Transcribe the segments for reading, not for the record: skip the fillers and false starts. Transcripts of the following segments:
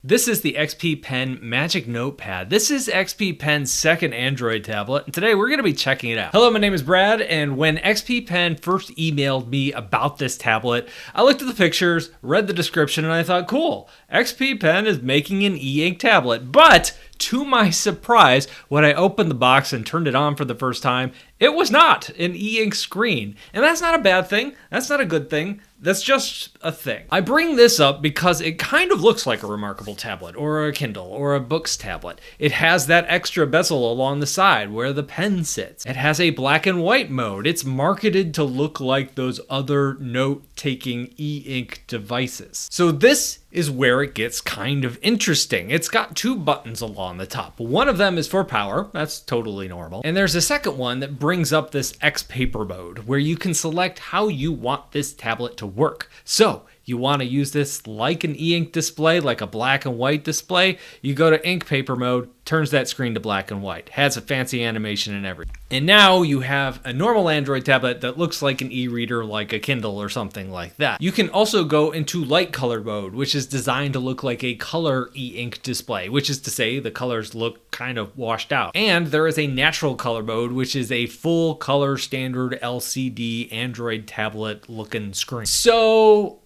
This is the XP Pen Magic Notepad. This is XP Pen's second Android tablet, and today we're going to be checking it out. Hello, my name is Brad, and when XP Pen first emailed me about this tablet, I looked at the pictures, read the description, and I thought, cool, XP Pen is making an e-ink tablet. But to my surprise, when I opened the box and turned it on for the first time, it was not an e-ink screen. And that's not a bad thing. That's not a good thing. That's just a thing. I bring this up because it kind of looks like a Remarkable tablet or a Kindle or a Books tablet. It has that extra bezel along the side where the pen sits. It has a black and white mode. It's marketed to look like those other note-taking e-ink devices. So this is where it gets kind of interesting. It's got two buttons along the top. One of them is for power. That's totally normal. And there's a second one that brings up this X paper mode where you can select how you want this tablet to work. So you want to use this like an e-ink display, like a black and white display, you go to ink paper mode, turns that screen to black and white, has a fancy animation and everything. And now you have a normal Android tablet that looks like an e-reader, like a Kindle or something like that. You can also go into light color mode, which is designed to look like a color e-ink display, which is to say the colors look kind of washed out. And there is a natural color mode, which is a full color standard LCD Android tablet looking screen. So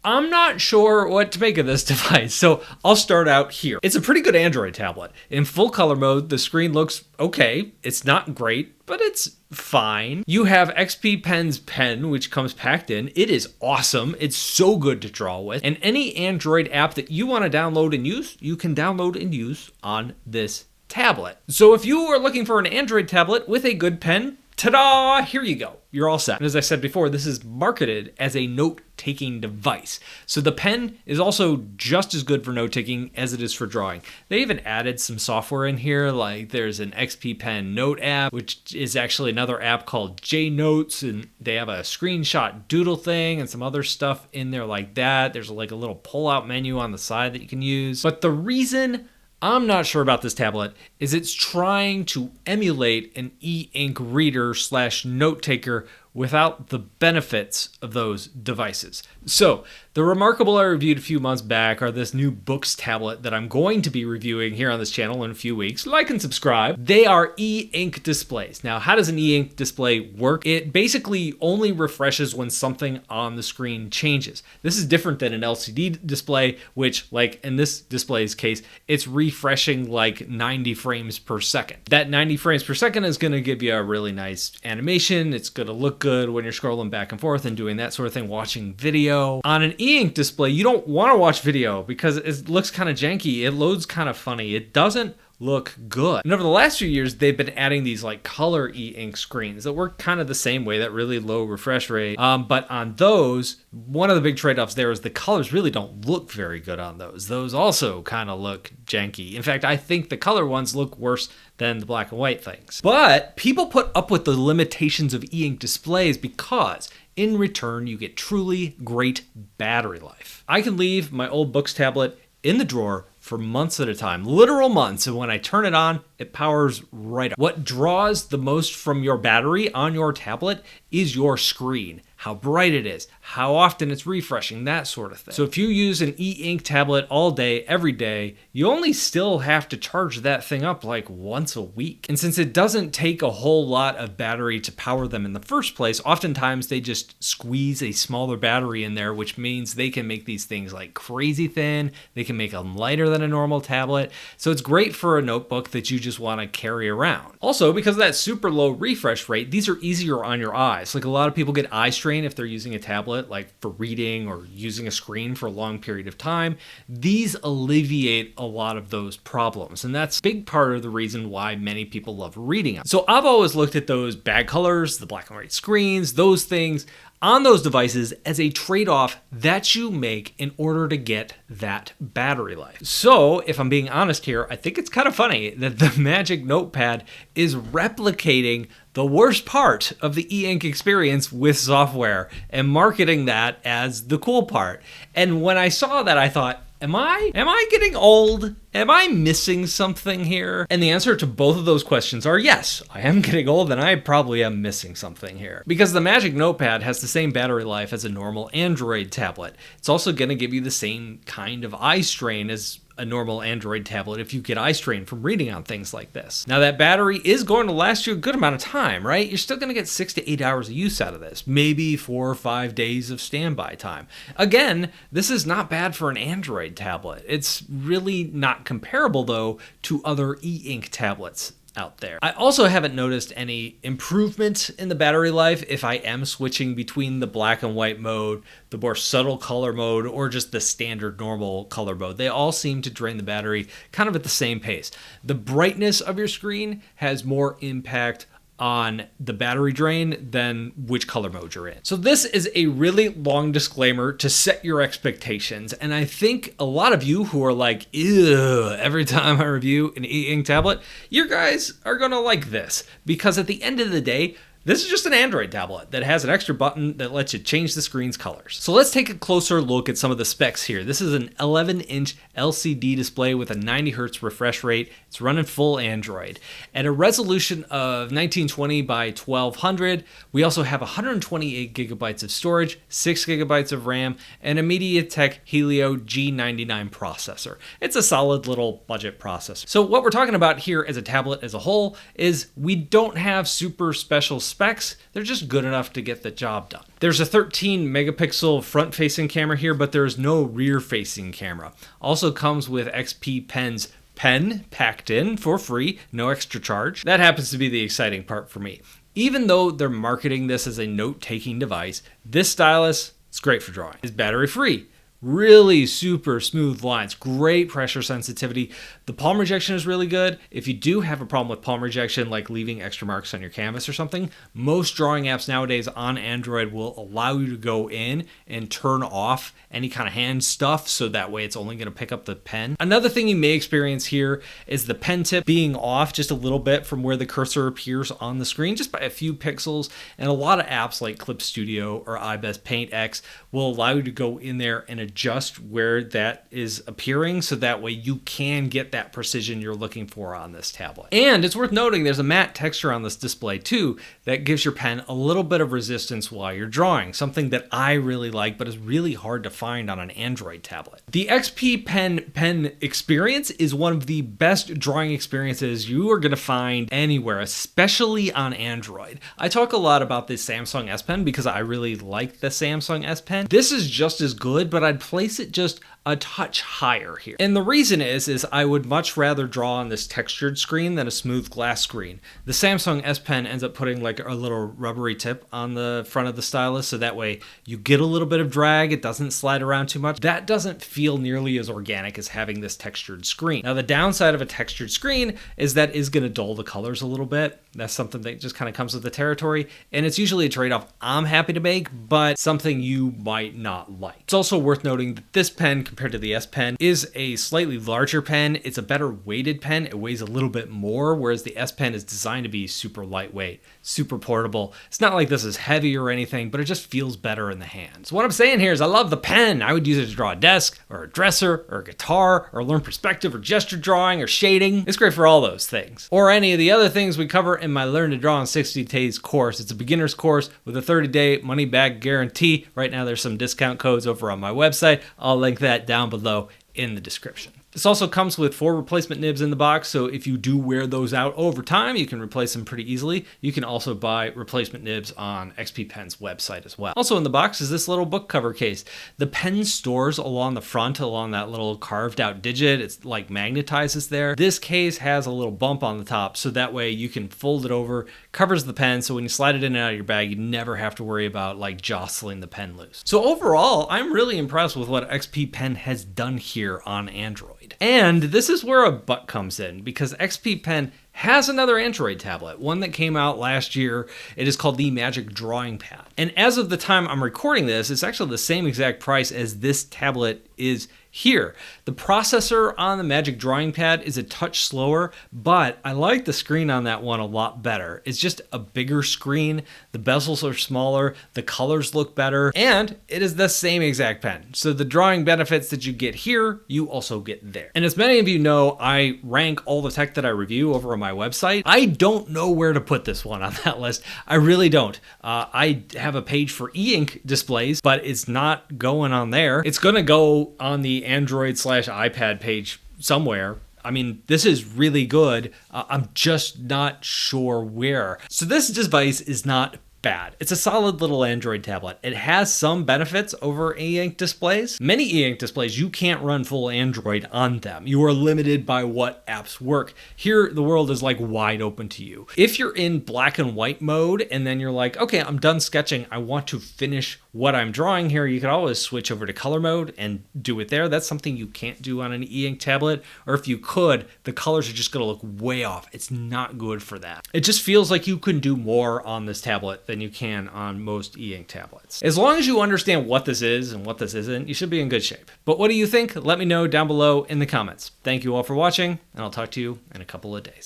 I'm not sure what to make of this device, so I'll start out here. It's a pretty good Android tablet. In full color mode, the screen looks okay. It's not great, but it's fine. You have XP Pen's pen, which comes packed in. It is awesome. It's so good to draw with. And any Android app that you want to download and use, you can download and use on this tablet. So if you are looking for an Android tablet with a good pen, ta-da! Here you go. You're all set. And as I said before, this is marketed as a note-taking device. So the pen is also just as good for note-taking as it is for drawing. They even added some software in here, like there's an XP Pen Note app, which is actually another app called J Notes, and they have a screenshot doodle thing and some other stuff in there like that. There's like a little pull-out menu on the side that you can use. But the reason I'm not sure about this tablet is it's trying to emulate an e-ink reader / note taker without the benefits of those devices. So the Remarkable I reviewed a few months back are this new Books tablet that I'm going to be reviewing here on this channel in a few weeks. Like and subscribe. They are e-ink displays. Now, how does an e-ink display work? It basically only refreshes when something on the screen changes. This is different than an LCD display, which, like in this display's case, it's refreshing like 90 frames per second. That 90 frames per second is going to give you a really nice animation. It's going to look good when you're scrolling back and forth and doing that sort of thing, watching video. On an e-ink display, you don't want to watch video because it looks kind of janky. It loads kind of funny. It doesn't look good. And over the last few years, they've been adding these like color e-ink screens that work kind of the same way, that really low refresh rate. But on those, one of the big trade-offs there is the colors really don't look very good on those. Those also kind of look janky. In fact, I think the color ones look worse than the black and white things. But people put up with the limitations of e-ink displays because in return, you get truly great battery life. I can leave my old Books tablet in the drawer for months at a time, literal months, and when I turn it on, it powers right up. What draws the most from your battery on your tablet is your screen, how bright it is, how often it's refreshing, that sort of thing. So if you use an e-ink tablet all day, every day, you only still have to charge that thing up like once a week. And since it doesn't take a whole lot of battery to power them in the first place, oftentimes they just squeeze a smaller battery in there, which means they can make these things like crazy thin. They can make them lighter than a normal tablet. So it's great for a notebook that you just want to carry around. Also, because of that super low refresh rate, these are easier on your eyes. Like a lot of people get eye strain if they're using a tablet, like for reading or using a screen for a long period of time. These alleviate a lot of those problems. And that's a big part of the reason why many people love reading them. So I've always looked at those bad colors, the black and white screens, those things on those devices as a trade-off that you make in order to get that battery life. So if I'm being honest here, I think it's kind of funny that the Magic Notepad is replicating the worst part of the e-ink experience with software and marketing that as the cool part. And when I saw that, I thought, Am I getting old? Am I missing something here? And the answer to both of those questions are yes, I am getting old and I probably am missing something here. Because the Magic Notepad has the same battery life as a normal Android tablet. It's also going to give you the same kind of eye strain as a normal Android tablet if you get eye strain from reading on things like this. Now that battery is going to last you a good amount of time, right? You're still going to get 6 to 8 hours of use out of this, maybe 4 or 5 days of standby time. Again, this is not bad for an Android tablet. It's really not comparable though to other e-ink tablets out there. I also haven't noticed any improvement in the battery life if I am switching between the black and white mode, the more subtle color mode, or just the standard normal color mode. They all seem to drain the battery kind of at the same pace. The brightness of your screen has more impact on the battery drain than which color mode you're in. So this is a really long disclaimer to set your expectations. And I think a lot of you who are like, ew, every time I review an e-ink tablet, you guys are gonna like this. Because at the end of the day, this is just an Android tablet that has an extra button that lets you change the screen's colors. So let's take a closer look at some of the specs here. This is an 11-inch LCD display with a 90 Hz refresh rate. It's running full Android. At a resolution of 1920 by 1200, we also have 128 gigabytes of storage, 6 gigabytes of RAM, and a MediaTek Helio G99 processor. It's a solid little budget processor. So what we're talking about here as a tablet as a whole is we don't have super special specs. They're just good enough to get the job done. There's a 13 megapixel front-facing camera here, but there's no rear-facing camera. Also comes with XP Pen's pen packed in for free, no extra charge. That happens to be the exciting part for me. Even though they're marketing this as a note-taking device, this stylus is great for drawing. It's battery-free. Really super smooth lines, great pressure sensitivity. The palm rejection is really good. If you do have a problem with palm rejection, like leaving extra marks on your canvas or something, most drawing apps nowadays on Android will allow you to go in and turn off any kind of hand stuff, so that way it's only going to pick up the pen. Another thing you may experience here is the pen tip being off just a little bit from where the cursor appears on the screen, just by a few pixels. And a lot of apps like Clip Studio or iBest Paint X will allow you to go in there and adjust where that is appearing, so that way you can get that precision you're looking for on this tablet. And it's worth noting there's a matte texture on this display too that gives your pen a little bit of resistance while you're drawing, something that I really like but is really hard to find on an Android tablet. The XP pen experience is one of the best drawing experiences you are going to find anywhere, especially on Android. I talk a lot about the Samsung S Pen because I really like the Samsung S Pen. This is just as good, but I'd place it just a touch higher here. And the reason is I would much rather draw on this textured screen than a smooth glass screen. The Samsung S Pen ends up putting like a little rubbery tip on the front of the stylus, so that way you get a little bit of drag, it doesn't slide around too much. That doesn't feel nearly as organic as having this textured screen. Now the downside of a textured screen is that is going to dull the colors a little bit. That's something that just kind of comes with the territory, and it's usually a trade-off I'm happy to make, but something you might not like. It's also worth noting that this pen, compared to the S Pen, is a slightly larger pen. It's a better weighted pen. It weighs a little bit more, whereas the S Pen is designed to be super lightweight, super portable. It's not like this is heavy or anything, but it just feels better in the hand. So what I'm saying here is I love the pen. I would use it to draw a desk or a dresser or a guitar or learn perspective or gesture drawing or shading. It's great for all those things. Or any of the other things we cover in my Learn to Draw in 60 Days course. It's a beginner's course with a 30-day money-back guarantee. Right now there's some discount codes over on my website. I'll link that down below in the description. This also comes with 4 replacement nibs in the box, so if you do wear those out over time, you can replace them pretty easily. You can also buy replacement nibs on XP Pen's website as well. Also in the box is this little book cover case. The pen stores along the front, along that little carved out digit. It's like magnetizes there. This case has a little bump on the top, so that way you can fold it over, covers the pen, so when you slide it in and out of your bag, you never have to worry about like jostling the pen loose. So overall, I'm really impressed with what XP Pen has done here on Android. And this is where a but comes in, because XP Pen has another Android tablet, one that came out last year. It is called the Magic Drawing Pad. And as of the time I'm recording this, it's actually the same exact price as this tablet is here. The processor on the Magic Drawing Pad is a touch slower, but I like the screen on that one a lot better. It's just a bigger screen, the bezels are smaller, the colors look better, and it is the same exact pen. So the drawing benefits that you get here, you also get there. And as many of you know, I rank all the tech that I review over on my website. I don't know where to put this one on that list. I really don't. I have a page for e-ink displays, but it's not going on there. It's gonna go on the Android/iPad page somewhere. I mean, this is really good. I'm just not sure where. So this device is not bad. It's a solid little Android tablet. It has some benefits over e-ink displays. Many e-ink displays, you can't run full Android on them. You are limited by what apps work. Here, the world is like wide open to you. If you're in black and white mode and then you're like, okay, I'm done sketching, I want to finish what I'm drawing here, you can always switch over to color mode and do it there. That's something you can't do on an e-ink tablet, or if you could, the colors are just gonna look way off. It's not good for that. It just feels like you can do more on this tablet than you can on most e-ink tablets. As long as you understand what this is and what this isn't, you should be in good shape. But what do you think? Let me know down below in the comments. Thank you all for watching, and I'll talk to you in a couple of days.